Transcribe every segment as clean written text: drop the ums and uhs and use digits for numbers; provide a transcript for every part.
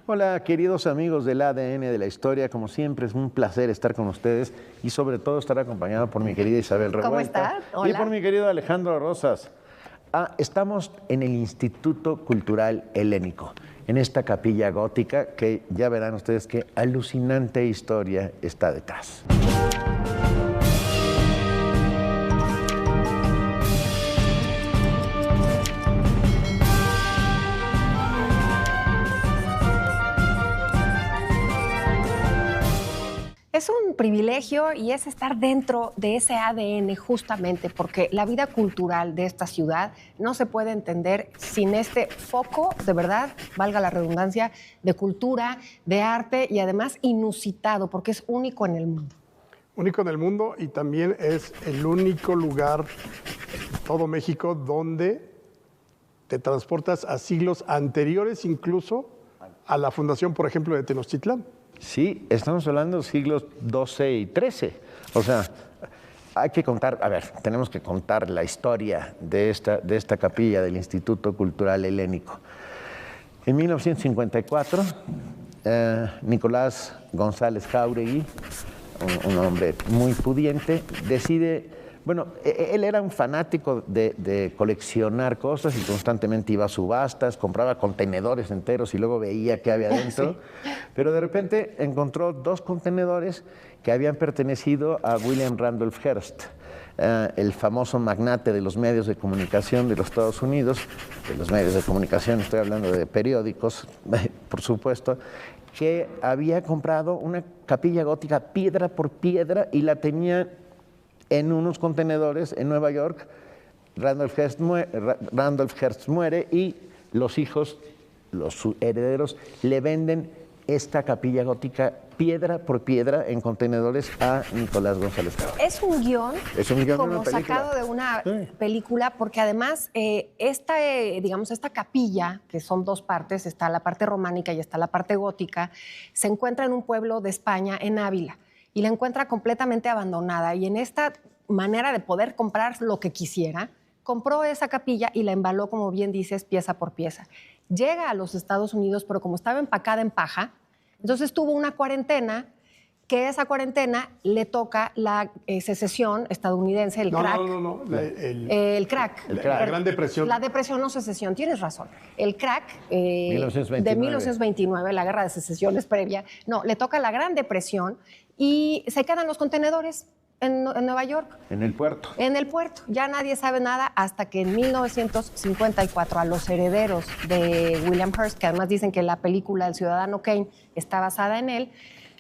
Hola, queridos amigos del ADN de la historia. Como siempre, es un placer estar con ustedes y sobre todo estar acompañado por mi querida Isabel Revuelta. ¿Cómo estás? Hola. Y por mi querido Alejandro Rosas. Estamos en el Instituto Cultural Helénico, en esta capilla gótica que ya verán ustedes qué alucinante historia está detrás. Es un privilegio y es estar dentro de ese ADN justamente porque la vida cultural de esta ciudad no se puede entender sin este foco, de verdad, valga la redundancia, de cultura, de arte y además inusitado porque es único en el mundo. Único en el mundo y también es el único lugar en todo México donde te transportas a siglos anteriores incluso a la fundación, por ejemplo, de Tenochtitlán. Sí, estamos hablando de siglos XII y XIII. O sea, hay que contar, tenemos que contar la historia de esta capilla del Instituto Cultural Helénico. En 1954, Nicolás González Jáuregui, un hombre muy pudiente, decide... Bueno, él era un fanático de coleccionar cosas y constantemente iba a subastas, compraba contenedores enteros y luego veía qué había dentro. Sí. Pero de repente encontró 2 contenedores que habían pertenecido a William Randolph Hearst, el famoso magnate de los medios de comunicación de los Estados Unidos. De los medios de comunicación, estoy hablando de periódicos, por supuesto, que había comprado una capilla gótica piedra por piedra y la tenía en unos contenedores en Nueva York. Randolph Hearst muere y los hijos, los herederos, le venden esta capilla gótica piedra por piedra en contenedores a Nicolás González Jáuregui. Es un guión como sacado de una película, porque además esta capilla, que son 2 partes, está la parte románica y está la parte gótica, se encuentra en un pueblo de España, en Ávila, y la encuentra completamente abandonada. Y en esta manera de poder comprar lo que quisiera, compró esa capilla y la embaló, como bien dices, pieza por pieza. Llega a los Estados Unidos, pero como estaba empacada en paja, entonces tuvo una cuarentena, que esa cuarentena le toca la secesión estadounidense, el crack. El crack. La Gran Depresión. La depresión, no secesión, tienes razón. El crack de 1929, la guerra de secesión es previa. No, le toca la Gran Depresión y se quedan los contenedores en Nueva York. En el puerto. En el puerto. Ya nadie sabe nada hasta que en 1954 a los herederos de William Hearst, que además dicen que la película El Ciudadano Kane está basada en él,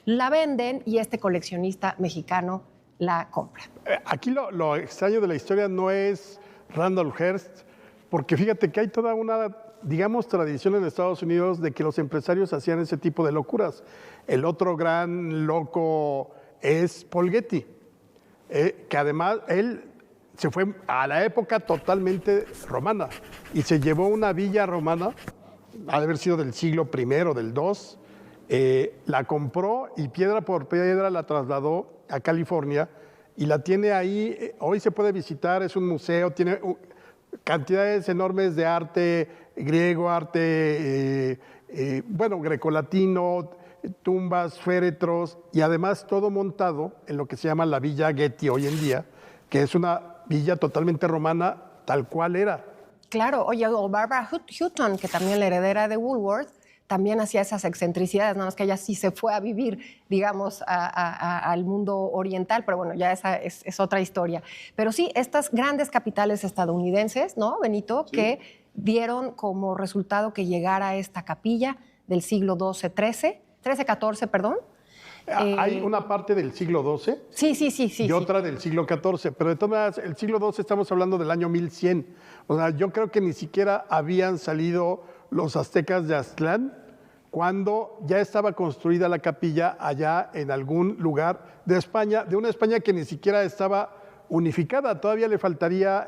la venden y este coleccionista mexicano la compra. Aquí lo extraño de la historia no es Randolph Hearst, porque fíjate que hay toda una, digamos, tradición en Estados Unidos de que los empresarios hacían ese tipo de locuras. El otro gran loco es Paul Getty, que además él se fue a la época totalmente romana y se llevó una villa romana, ha de haber sido del siglo I o del II, la compró y piedra por piedra la trasladó a California y la tiene ahí. Hoy se puede visitar, es un museo, tiene cantidades enormes de arte griego, arte grecolatino, tumbas, féretros y además todo montado en lo que se llama la Villa Getty hoy en día, que es una villa totalmente romana tal cual era. Claro, oye, o Barbara Hutton, que también la heredera de Woolworth, también hacía esas excentricidades, nada más que ella sí se fue a vivir, digamos, al mundo oriental, pero bueno, ya esa es otra historia. Pero sí, estas grandes capitales estadounidenses, ¿no, Benito? Sí. Que dieron como resultado que llegara esta capilla del siglo XII-XIV, perdón. Hay una parte del siglo XII y otra del siglo XIV, pero de todas maneras, el siglo XII estamos hablando del año 1100. O sea, yo creo que ni siquiera habían salido los aztecas de Aztlán cuando ya estaba construida la capilla allá en algún lugar de España, de una España que ni siquiera estaba unificada. Todavía le faltaría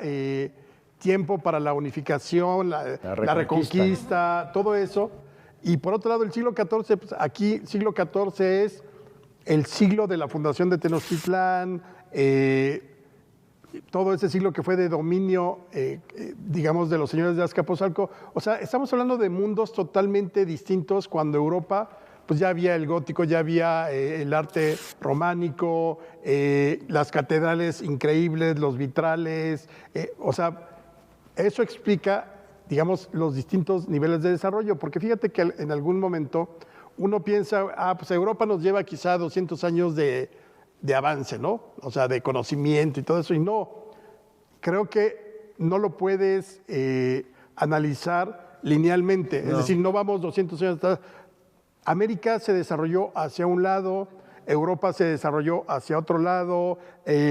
tiempo para la unificación, la reconquista, todo eso. Y por otro lado, el siglo XIV, pues aquí siglo XIV es el siglo de la fundación de Tenochtitlán, todo ese siglo que fue de dominio, digamos, de los señores de Azcapotzalco. O sea, estamos hablando de mundos totalmente distintos cuando Europa, pues ya había el gótico, ya había el arte románico, las catedrales increíbles, los vitrales, o sea, eso explica, digamos, los distintos niveles de desarrollo, porque fíjate que en algún momento uno piensa, pues Europa nos lleva quizá 200 años de avance, ¿no? O sea, de conocimiento y todo eso, y no, creo que no lo puedes analizar linealmente, es decir, no vamos 200 años atrás. América se desarrolló hacia un lado, Europa se desarrolló hacia otro lado,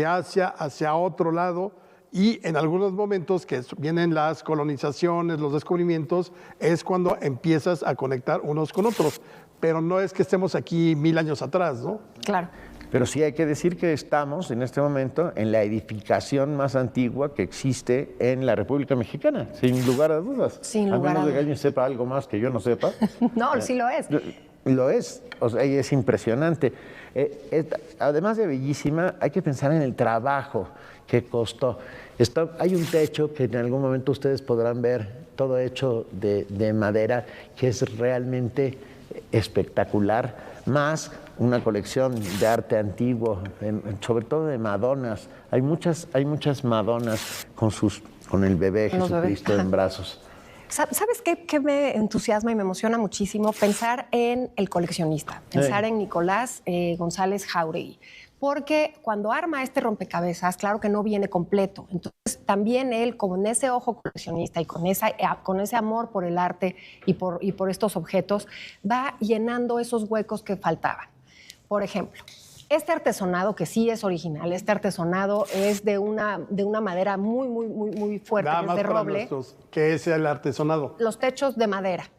Asia hacia otro lado, y en algunos momentos que vienen las colonizaciones, los descubrimientos, es cuando empiezas a conectar unos con otros. Pero no es que estemos aquí 1000 años atrás, ¿no? Claro. Pero sí hay que decir que estamos en este momento en la edificación más antigua que existe en la República Mexicana, sin lugar a dudas. Sin lugar a dudas. A menos de que alguien sepa algo más que yo no sepa. No, sí lo es. Lo es, o sea, y es impresionante. Además de bellísima, hay que pensar en el trabajo que costó. Hay un techo que en algún momento ustedes podrán ver, todo hecho de madera, que es realmente espectacular, más una colección de arte antiguo, sobre todo de Madonas. Hay muchas Madonas con el bebé Jesucristo en brazos. ¿Sabes qué me entusiasma y me emociona muchísimo? Pensar en el coleccionista, pensar en Nicolás González Jáuregui. Porque cuando arma este rompecabezas, claro que no viene completo. Entonces, también él, con ese ojo coleccionista y con ese amor por el arte y por estos objetos, va llenando esos huecos que faltaban. Por ejemplo, este artesonado, que sí es original, este artesonado es de una madera muy fuerte, Nada es más de para roble. ¿Qué es el artesonado? Los techos de madera.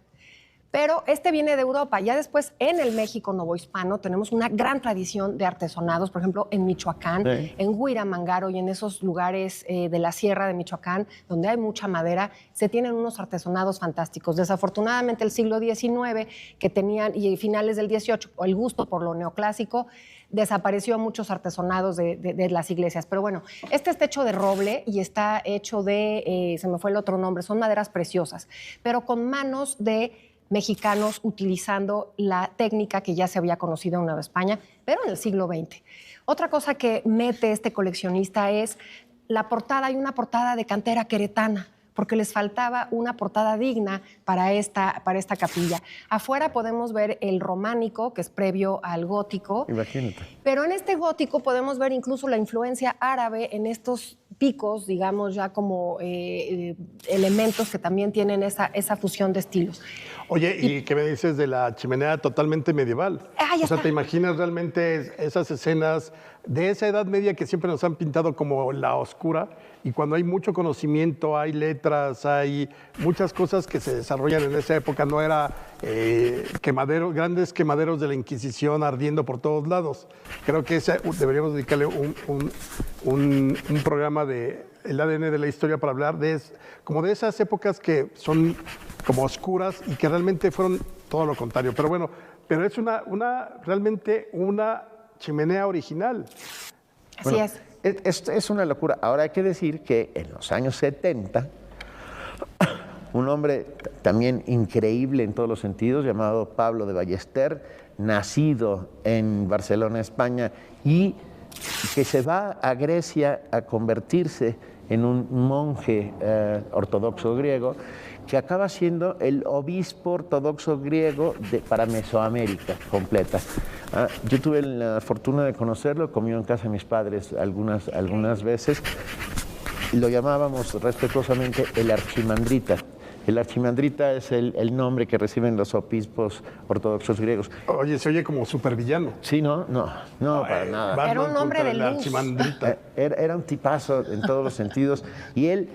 Pero este viene de Europa. Ya después, en el México novohispano, tenemos una gran tradición de artesonados, por ejemplo, en Michoacán, en Huiramangaro y en esos lugares de la sierra de Michoacán, donde hay mucha madera, se tienen unos artesonados fantásticos. Desafortunadamente, el siglo XIX, que tenían, y finales del XVIII, el gusto por lo neoclásico, desapareció muchos artesonados de las iglesias. Pero bueno, este está hecho de roble y está hecho de, se me fue el otro nombre, son maderas preciosas, pero con manos de mexicanos utilizando la técnica que ya se había conocido en Nueva España, pero en el siglo XX. Otra cosa que mete este coleccionista es la portada. Hay una portada de cantera queretana, porque les faltaba una portada digna para esta capilla. Afuera podemos ver el románico, que es previo al gótico. Imagínate. Pero en este gótico podemos ver incluso la influencia árabe en estos picos, digamos, ya como elementos que también tienen esa fusión de estilos. Oye, ¿y qué me dices de la chimenea totalmente medieval? O sea, ¿te imaginas realmente esas escenas de esa Edad Media que siempre nos han pintado como la oscura? Y cuando hay mucho conocimiento, hay letras, hay muchas cosas que se desarrollan en esa época. No era grandes quemaderos de la Inquisición ardiendo por todos lados. Creo que deberíamos dedicarle un programa de el ADN de la historia para hablar como de esas épocas que son como oscuras y que realmente fueron todo lo contrario. Pero bueno, es realmente una chimenea original. Así es. Es una locura. Ahora hay que decir que en los años 70, un hombre también increíble en todos los sentidos, llamado Pablo de Ballester, nacido en Barcelona, España, y que se va a Grecia a convertirse en un monje ortodoxo griego, que acaba siendo el obispo ortodoxo griego para Mesoamérica completa. Yo tuve la fortuna de conocerlo, comió en casa de mis padres algunas veces. Lo llamábamos respetuosamente el archimandrita. El archimandrita es el nombre que reciben los obispos ortodoxos griegos. Oye, se oye como supervillano. Sí, no, para nada. Era un hombre de luz. Archimandrita. Era un tipazo en todos los sentidos. Y él,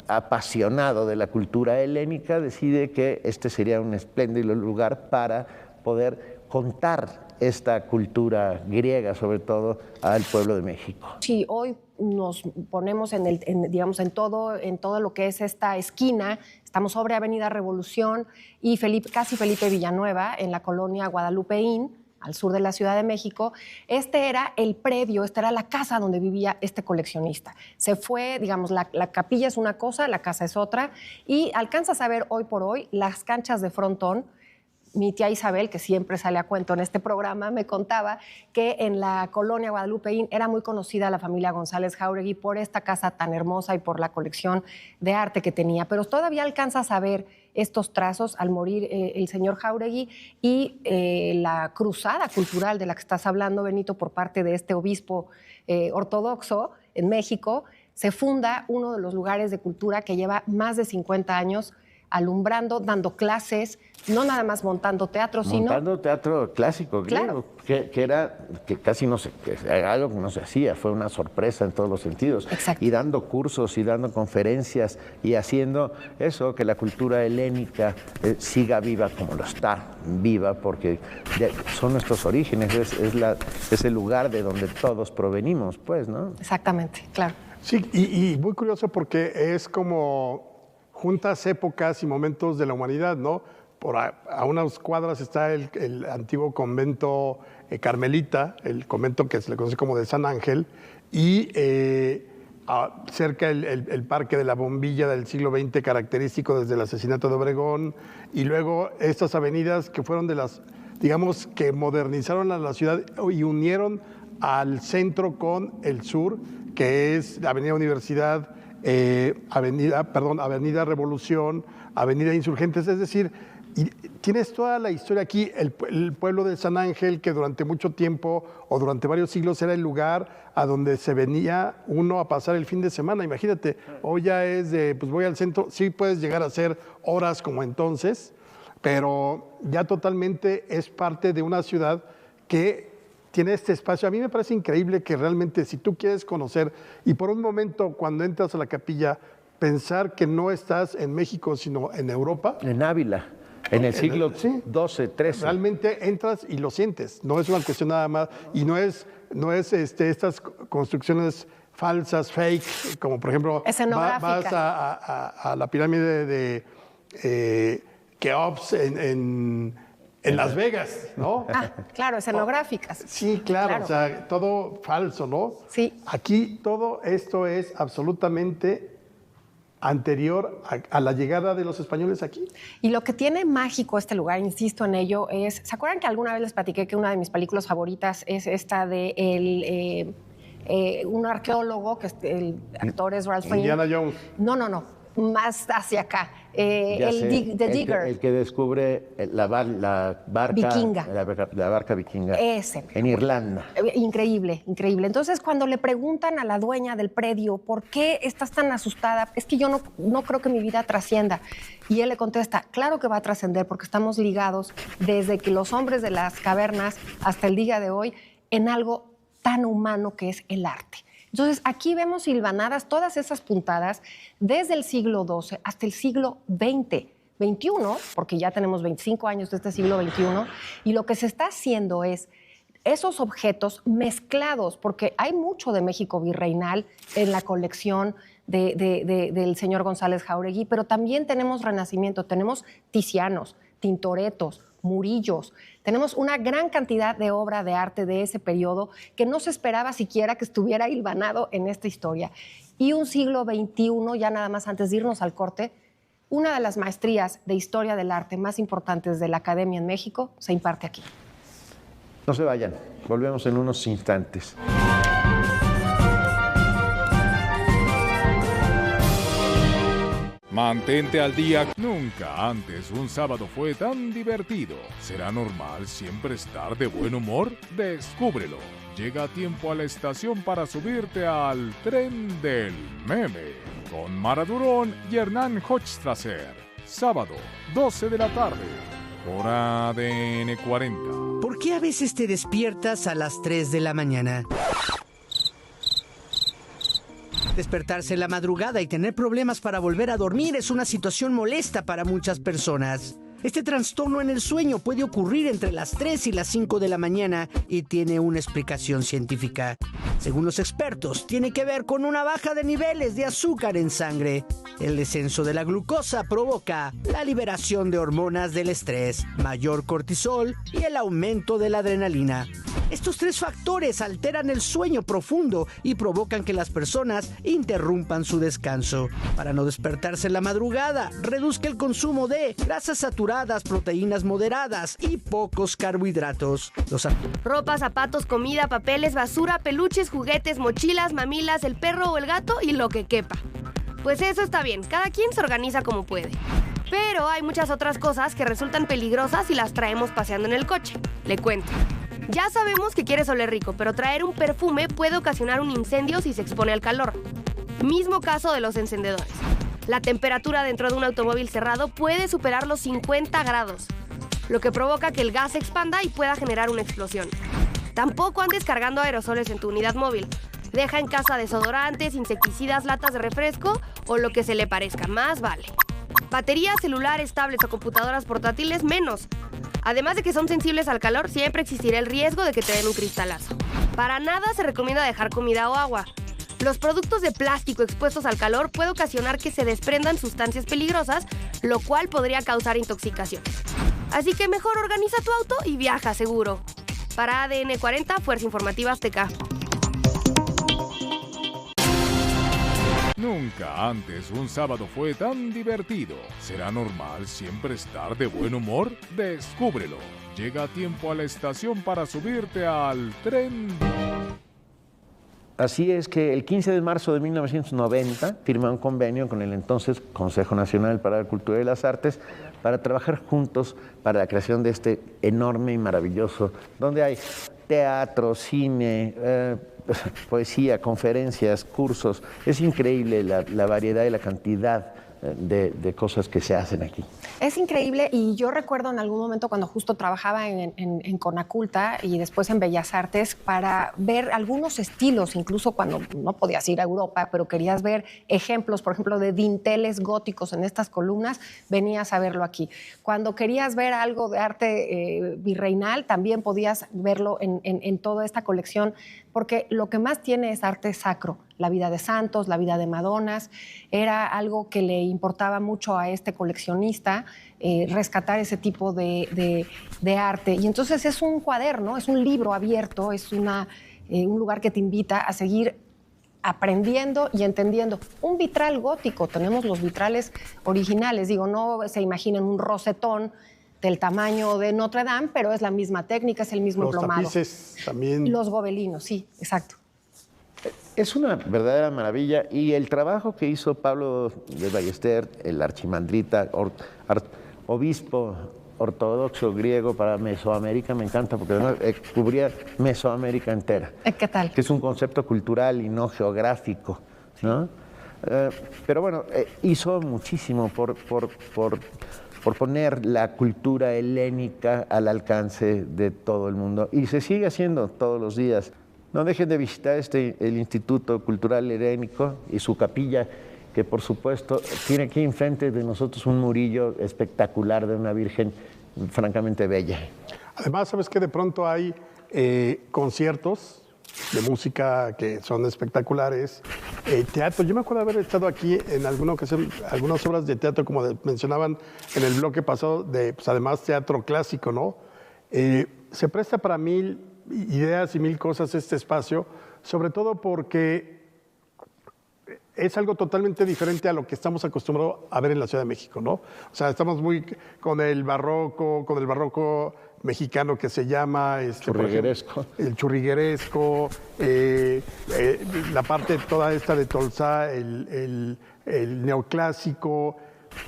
apasionado de la cultura helénica, decide que este sería un espléndido lugar para poder contar esta cultura griega, sobre todo, al pueblo de México. Sí, hoy nos ponemos en todo lo que es esta esquina. Estamos sobre Avenida Revolución y casi Felipe Villanueva, en la colonia Guadalupeín, al sur de la Ciudad de México. Este era el predio, esta era la casa donde vivía este coleccionista. Se fue, digamos, la capilla es una cosa, la casa es otra, y alcanzas a ver hoy por hoy las canchas de frontón. Mi tía Isabel, que siempre sale a cuento en este programa, me contaba que en la colonia Guadalupeín era muy conocida la familia González Jáuregui por esta casa tan hermosa y por la colección de arte que tenía. Pero todavía alcanzas a ver estos trazos al morir el señor Jáuregui y la cruzada cultural de la que estás hablando, Benito, por parte de este obispo ortodoxo en México. Se funda uno de los lugares de cultura que lleva más de 50 años alumbrando, dando clases, no nada más montando teatro, sino... Montando teatro clásico, claro, que casi no se... que era algo que no se hacía, fue una sorpresa en todos los sentidos. Exacto. Y dando cursos y dando conferencias y haciendo eso, que la cultura helénica siga viva como lo está viva, porque son nuestros orígenes, es el lugar de donde todos provenimos, pues, ¿no? Exactamente, claro. Sí, y muy curioso porque es como juntas épocas y momentos de la humanidad, ¿no? A unas cuadras está el antiguo convento carmelita, el convento que se le conoce como de San Ángel, y cerca el Parque de la Bombilla del siglo XX, característico desde el asesinato de Obregón, y luego estas avenidas que fueron de las, digamos, que modernizaron a la ciudad y unieron al centro con el sur, que es Avenida Universidad, Avenida Revolución, Avenida Insurgentes, es decir, y tienes toda la historia aquí, el pueblo de San Ángel, que durante mucho tiempo o durante varios siglos era el lugar a donde se venía uno a pasar el fin de semana. Imagínate, hoy ya es de, pues voy al centro, sí puedes llegar a hacer horas como entonces, pero ya totalmente es parte de una ciudad que tiene este espacio. A mí me parece increíble que realmente si tú quieres conocer y por un momento cuando entras a la capilla pensar que no estás en México sino en Europa. En Ávila, en el siglo XII, XIII. Realmente entras y lo sientes, no es una cuestión nada más y no es estas construcciones falsas, fake, como por ejemplo vas a la pirámide de Keops en Las Vegas, ¿no? Ah, claro, escenográficas. Sí, claro, o sea, todo falso, ¿no? Sí. Aquí todo esto es absolutamente anterior a la llegada de los españoles aquí. Y lo que tiene mágico este lugar, insisto en ello, es... ¿Se acuerdan que alguna vez les platiqué que una de mis películas favoritas es esta de un arqueólogo, que el actor es Ralph Fiennes? Indiana Jones. No. Más hacia acá. The Digger. El que descubre la barca vikinga. La barca vikinga. Ese. En Irlanda. Increíble, increíble. Entonces, cuando le preguntan a la dueña del predio, ¿por qué estás tan asustada? Es que yo no creo que mi vida trascienda. Y él le contesta, claro que va a trascender porque estamos ligados desde que los hombres de las cavernas hasta el día de hoy en algo tan humano que es el arte. Entonces, aquí vemos hilvanadas todas esas puntadas desde el siglo XII hasta el siglo XX, XXI, porque ya tenemos 25 años de este siglo XXI, y lo que se está haciendo es esos objetos mezclados, porque hay mucho de México virreinal en la colección del señor González Jáuregui, pero también tenemos Renacimiento, tenemos Tizianos, Tintoretos, Murillos. Tenemos una gran cantidad de obra de arte de ese periodo que no se esperaba siquiera que estuviera hilvanado en esta historia. Y un siglo XXI, ya nada más antes de irnos al corte, una de las maestrías de historia del arte más importantes de la Academia en México se imparte aquí. No se vayan, volvemos en unos instantes. Mantente al día. Nunca antes un sábado fue tan divertido. ¿Será normal siempre estar de buen humor? Descúbrelo. Llega a tiempo a la estación para subirte al tren del meme. Con Mara Durón y Hernán Hochstrasser. Sábado, 12 de la tarde. Por ADN 40. ¿Por qué a veces te despiertas a las 3 de la mañana? Despertarse en la madrugada y tener problemas para volver a dormir es una situación molesta para muchas personas. Este trastorno en el sueño puede ocurrir entre las 3 y las 5 de la mañana y tiene una explicación científica. Según los expertos, tiene que ver con una baja de niveles de azúcar en sangre. El descenso de la glucosa provoca la liberación de hormonas del estrés, mayor cortisol y el aumento de la adrenalina. Estos 3 factores alteran el sueño profundo y provocan que las personas interrumpan su descanso. Para no despertarse en la madrugada, reduzca el consumo de grasas saturadas, proteínas moderadas y pocos carbohidratos. Ropa, zapatos, comida, papeles, basura, peluches, juguetes, mochilas, mamilas, el perro o el gato y lo que quepa. Pues eso está bien, cada quien se organiza como puede. Pero hay muchas otras cosas que resultan peligrosas si las traemos paseando en el coche. Le cuento. Ya sabemos que quieres oler rico, pero traer un perfume puede ocasionar un incendio si se expone al calor. Mismo caso de los encendedores. La temperatura dentro de un automóvil cerrado puede superar los 50 grados, lo que provoca que el gas se expanda y pueda generar una explosión. Tampoco andes cargando aerosoles en tu unidad móvil. Deja en casa desodorantes, insecticidas, latas de refresco o lo que se le parezca, más vale. Baterías, celulares, tablets o computadoras portátiles, menos. Además de que son sensibles al calor, siempre existirá el riesgo de que te den un cristalazo. Para nada se recomienda dejar comida o agua. Los productos de plástico expuestos al calor puede ocasionar que se desprendan sustancias peligrosas, lo cual podría causar intoxicación. Así que mejor organiza tu auto y viaja seguro. Para ADN 40, Fuerza Informativa Azteca. Nunca antes un sábado fue tan divertido. ¿Será normal siempre estar de buen humor? Descúbrelo. Llega a tiempo a la estación para subirte al tren. Así es que el 15 de marzo de 1990 firma un convenio con el entonces Consejo Nacional para la Cultura y las Artes para trabajar juntos para la creación de este enorme y maravilloso, donde hay teatro, cine, poesía, conferencias, cursos. Es increíble la variedad y la cantidad de cosas que se hacen aquí. Es increíble y yo recuerdo en algún momento cuando justo trabajaba en Conaculta y después en Bellas Artes para ver algunos estilos, incluso cuando no podías ir a Europa, pero querías ver ejemplos, por ejemplo, de dinteles góticos en estas columnas, venías a verlo aquí. Cuando querías ver algo de arte virreinal, también podías verlo en toda esta colección, porque lo que más tiene es arte sacro. La vida de santos, la vida de Madonas, era algo que le importaba mucho a este coleccionista, rescatar ese tipo de arte. Y entonces es un cuaderno, es un libro abierto, es un lugar que te invita a seguir aprendiendo y entendiendo. Un vitral gótico, tenemos los vitrales originales, digo, no se imaginen un rosetón del tamaño de Notre Dame, pero es la misma técnica, es el mismo emplomado. Los tapices también. Los gobelinos, sí, exacto. Es una verdadera maravilla y el trabajo que hizo Pablo de Ballester, el archimandrita, obispo ortodoxo griego para Mesoamérica, me encanta porque además cubría Mesoamérica entera. ¿Qué tal? Que es un concepto cultural y no geográfico, ¿no? Pero bueno, hizo muchísimo por poner la cultura helénica al alcance de todo el mundo y se sigue haciendo todos los días. No dejen de visitar el Instituto Cultural Helénico y su capilla, que por supuesto tiene aquí enfrente de nosotros un murillo espectacular de una virgen francamente bella. Además, ¿sabes qué? De pronto hay conciertos de música que son espectaculares, teatro. Yo me acuerdo haber estado aquí en alguna ocasión, algunas obras de teatro, como mencionaban en el bloque pasado, pues además teatro clásico, ¿no? Se presta para 1000 ideas y 1000 cosas este espacio, sobre todo porque es algo totalmente diferente a lo que estamos acostumbrados a ver en la Ciudad de México, ¿no? O sea, estamos muy con el barroco mexicano que se llama... churrigueresco. El churrigueresco, la parte toda esta de Tolsá, el neoclásico.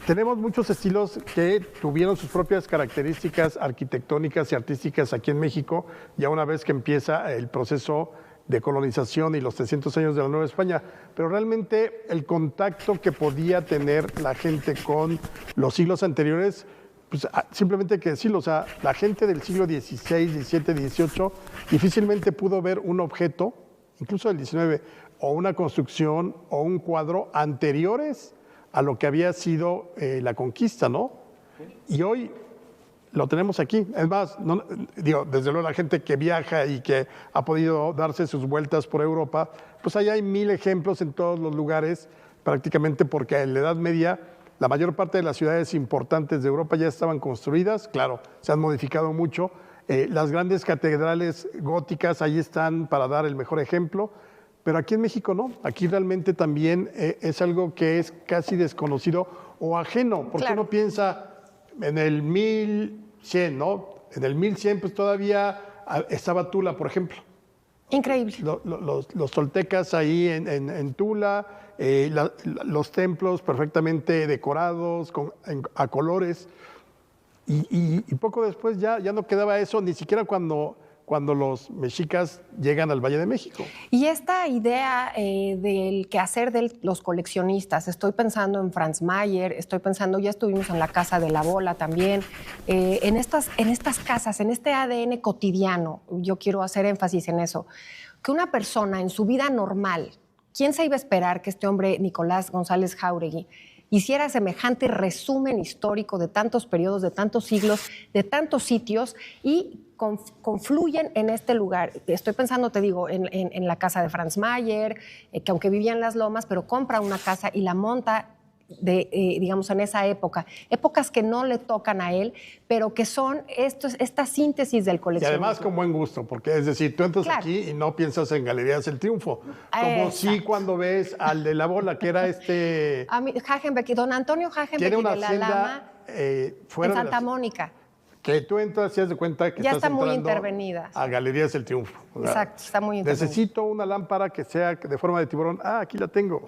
Tenemos muchos estilos que tuvieron sus propias características arquitectónicas y artísticas aquí en México, ya una vez que empieza el proceso de colonización y los 300 años de la Nueva España. Pero realmente el contacto que podía tener la gente con los siglos anteriores, pues simplemente hay que decirlo, o sea, la gente del siglo XVI, XVII, XVIII difícilmente pudo ver un objeto, incluso del XIX, o una construcción o un cuadro anteriores a lo que había sido la conquista, ¿no? Y hoy lo tenemos aquí. Es más, desde luego la gente que viaja y que ha podido darse sus vueltas por Europa, pues ahí hay 1000 ejemplos en todos los lugares, prácticamente porque en la Edad Media la mayor parte de las ciudades importantes de Europa ya estaban construidas, claro, se han modificado mucho. Las grandes catedrales góticas ahí están para dar el mejor ejemplo, pero aquí en México no. Aquí realmente también es algo que es casi desconocido o ajeno, porque uno piensa en el 1100, ¿no? En el 1100 pues todavía estaba Tula, por ejemplo. Increíble. Los toltecas ahí en Tula, los templos perfectamente decorados, a colores. Y poco después ya no quedaba eso, ni siquiera cuando los mexicas llegan al Valle de México. Y esta idea del quehacer de los coleccionistas, estoy pensando en Franz Mayer, estoy pensando, ya estuvimos en la Casa de la Bola también, en estas casas, en este ADN cotidiano, yo quiero hacer énfasis en eso, que una persona en su vida normal, ¿quién se iba a esperar que este hombre, Nicolás González Jáuregui, hiciera semejante resumen histórico de tantos periodos, de tantos siglos, de tantos sitios y confluyen en este lugar? Estoy pensando, te digo, en la casa de Franz Mayer, que aunque vivía en Las Lomas, pero compra una casa y la monta digamos, en esa época. Épocas que no le tocan a él, pero que son esta síntesis del coleccionismo. Y además con buen gusto, porque es decir, tú entras aquí y no piensas en Galerías El Triunfo, como sí cuando ves al de la Bola, que era Hagenbeck, don Antonio Hagenbeck de la Lama, fuera en Santa Mónica. Que tú entras y das de cuenta que ya estás está muy entrando intervenida. A Galerías El Triunfo. ¿Verdad? Exacto, está muy intervenida. Necesito una lámpara que sea de forma de tiburón. Aquí la tengo.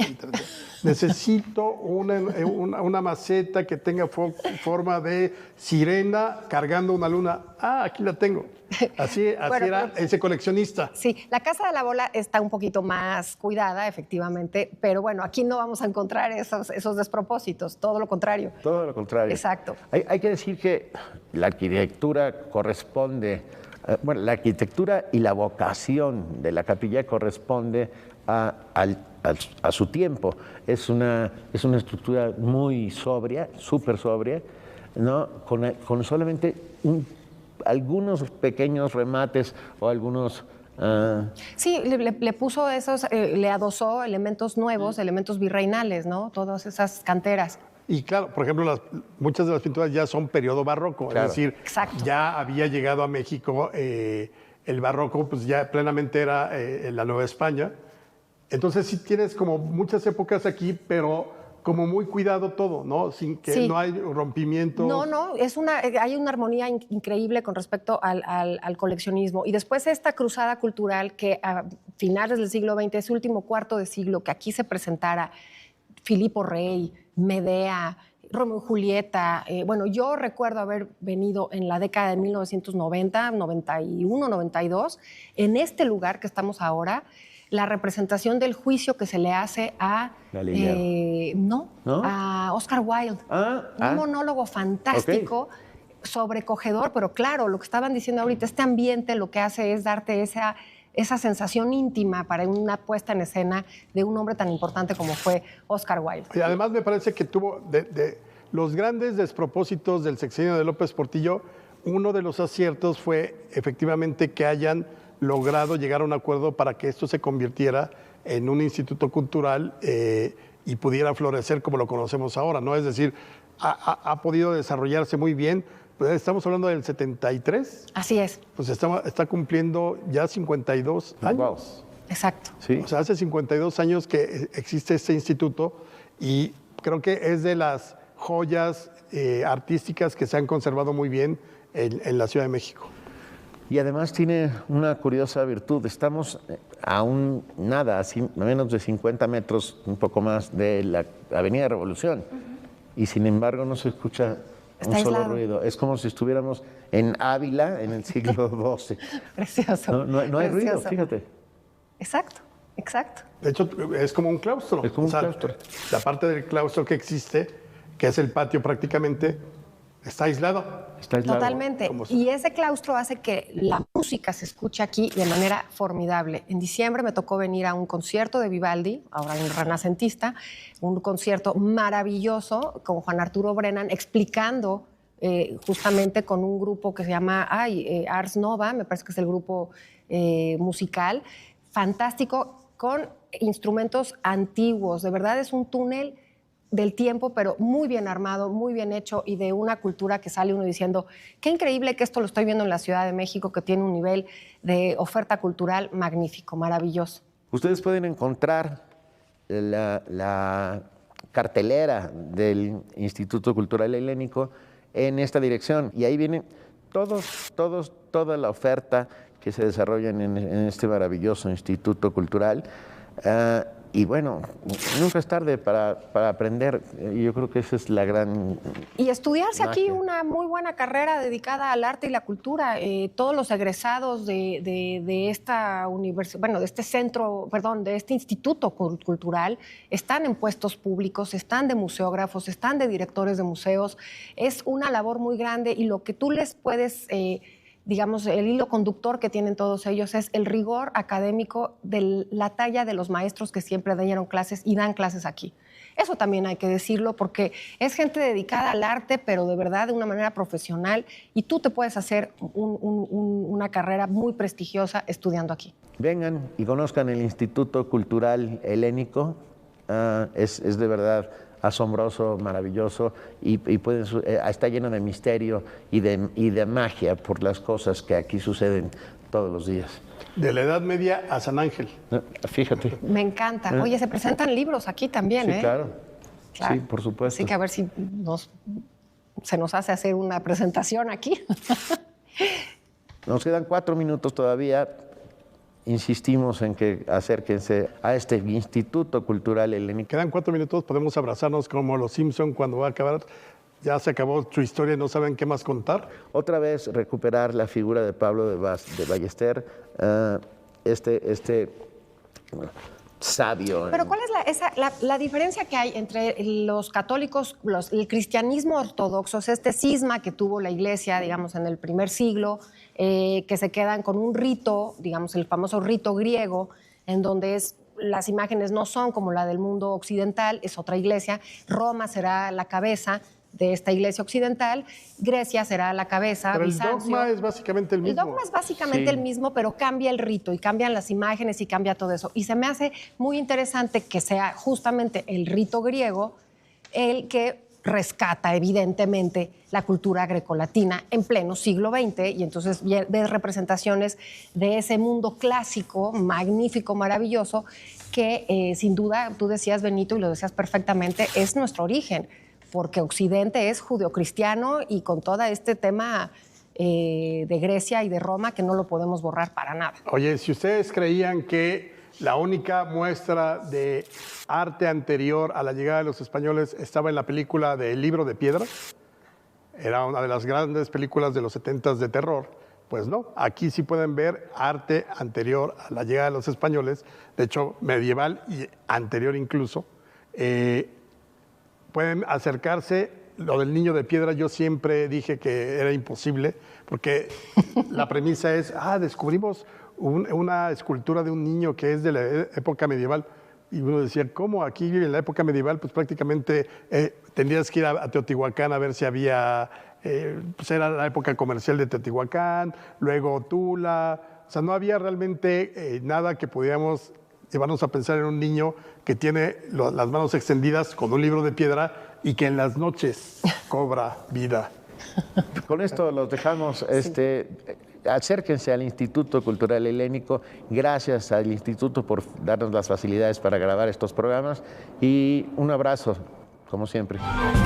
Necesito una maceta que tenga forma de sirena cargando una luna. Aquí la tengo. Así era ese coleccionista. Sí, la Casa de la Bola está un poquito más cuidada, efectivamente, pero bueno, aquí no vamos a encontrar esos despropósitos, todo lo contrario. Todo lo contrario. Exacto. Hay que decir que la arquitectura corresponde, la arquitectura y la vocación de la capilla corresponde a su tiempo. Es una estructura muy sobria, súper sobria, ¿no? Con solamente algunos pequeños remates o algunos... Sí, le puso le adosó elementos nuevos, elementos virreinales, ¿no? Todas esas canteras. Y claro, por ejemplo, muchas de las pinturas ya son periodo barroco, claro. Es decir, ya había llegado a México el barroco, pues ya plenamente era la Nueva España. Entonces sí tienes como muchas épocas aquí, pero como muy cuidado todo, ¿no? Sin que no hay rompimientos. No, hay una armonía increíble con respecto al coleccionismo. Y después esta cruzada cultural que a finales del siglo XX, ese último cuarto de siglo, que aquí se presentara Filipo Rey, Medea, Romeo y Julieta. Yo recuerdo haber venido en la década de 1990, 91, 92, en este lugar que estamos ahora, la representación del juicio que se le hace a Oscar Wilde. Un monólogo fantástico, sobrecogedor, pero claro, lo que estaban diciendo ahorita, este ambiente lo que hace es darte esa sensación íntima para una puesta en escena de un hombre tan importante como fue Oscar Wilde. Y además me parece que tuvo de los grandes despropósitos del sexenio de López Portillo, uno de los aciertos fue efectivamente que hayan logrado llegar a un acuerdo para que esto se convirtiera en un instituto cultural y pudiera florecer como lo conocemos ahora, ¿no? Es decir, ha podido desarrollarse muy bien. Pues estamos hablando del 73. Así es. Pues está cumpliendo ya 52 años. Wow. Exacto. Sí. O sea, hace 52 años que existe este instituto y creo que es de las joyas artísticas que se han conservado muy bien en la Ciudad de México. Y además tiene una curiosa virtud. Estamos a menos de 50 metros, un poco más, de la Avenida Revolución. Y sin embargo no se escucha un solo ruido. Es como si estuviéramos en Ávila en el siglo XII. Precioso. No hay ruido, fíjate. Exacto. De hecho, es como un claustro. Es como un claustro. La parte del claustro que existe, que es el patio prácticamente, está aislado. Totalmente. Y ese claustro hace que la música se escuche aquí de manera formidable. En diciembre me tocó venir a un concierto de Vivaldi, ahora un renacentista, un concierto maravilloso con Juan Arturo Brennan explicando justamente con un grupo que se llama Ars Nova, me parece que es el grupo musical, fantástico, con instrumentos antiguos. De verdad es un túnel del tiempo, pero muy bien armado, muy bien hecho y de una cultura que sale uno diciendo, qué increíble que esto lo estoy viendo en la Ciudad de México, que tiene un nivel de oferta cultural magnífico, maravilloso. Ustedes pueden encontrar la cartelera del Instituto Cultural Helénico en esta dirección y ahí viene toda la oferta que se desarrolla en este maravilloso Instituto Cultural. Y bueno, nunca es tarde para aprender. Yo creo que esa es la gran... Y estudiarse magia. Aquí una muy buena carrera dedicada al arte y la cultura. Todos los egresados de esta universidad, bueno, de este centro, perdón, de este instituto cultural, están en puestos públicos, están de museógrafos, están de directores de museos. Es una labor muy grande y lo que tú les puedes... digamos, el hilo conductor que tienen todos ellos es el rigor académico de la talla de los maestros que siempre dieron clases y dan clases aquí. Eso también hay que decirlo porque es gente dedicada al arte, pero de verdad de una manera profesional y tú te puedes hacer una carrera muy prestigiosa estudiando aquí. Vengan y conozcan el Instituto Cultural Helénico. Es de verdad asombroso, maravilloso y está lleno de misterio y de magia por las cosas que aquí suceden todos los días. De la Edad Media a San Ángel. Fíjate. Me encanta. Oye, se presentan libros aquí también, Sí, ¿eh? claro. Claro. Sí, por supuesto. Así que a ver si se nos hace hacer una presentación aquí. Nos quedan 4 minutos todavía. Insistimos en que acérquense a este Instituto Cultural Helénico. Quedan 4 minutos, podemos abrazarnos como los Simpson cuando va a acabar. Ya se acabó su historia y no saben qué más contar. Otra vez recuperar la figura de Pablo de Ballester, este sabio. Pero ¿cuál es la diferencia que hay entre los católicos, el cristianismo ortodoxo, este cisma que tuvo la Iglesia, digamos, en el primer siglo, que se quedan con un rito, digamos, el famoso rito griego, en donde las imágenes no son como la del mundo occidental, es otra iglesia, Roma será la cabeza de esta iglesia occidental, Grecia será la cabeza, pero Bizancio. El dogma es básicamente el mismo. El dogma es básicamente el mismo, pero cambia el rito y cambian las imágenes y cambia todo eso. Y se me hace muy interesante que sea justamente el rito griego el que rescata evidentemente la cultura grecolatina en pleno siglo XX y entonces ves representaciones de ese mundo clásico, magnífico, maravilloso, que sin duda, tú decías, Benito, y lo decías perfectamente, es nuestro origen, porque Occidente es judeocristiano y con todo este tema de Grecia y de Roma que no lo podemos borrar para nada. Oye, si ustedes creían que la única muestra de arte anterior a la llegada de los españoles estaba en la película de El Libro de Piedra, era una de las grandes películas de los 70s de terror, pues no, aquí sí pueden ver arte anterior a la llegada de los españoles, de hecho medieval y anterior incluso. Pueden acercarse. Lo del niño de piedra yo siempre dije que era imposible, porque la premisa es, descubrimos una escultura de un niño que es de la época medieval. Y uno decía, ¿cómo? Aquí en la época medieval, pues prácticamente tendrías que ir a Teotihuacán a ver si había, pues era la época comercial de Teotihuacán, luego Tula. O sea, no había realmente nada que pudiéramos llevarnos a pensar en un niño que tiene las manos extendidas con un libro de piedra y que en las noches cobra vida. Con esto los dejamos. Acérquense al Instituto Cultural Helénico. Gracias al Instituto por darnos las facilidades para grabar estos programas y un abrazo, como siempre.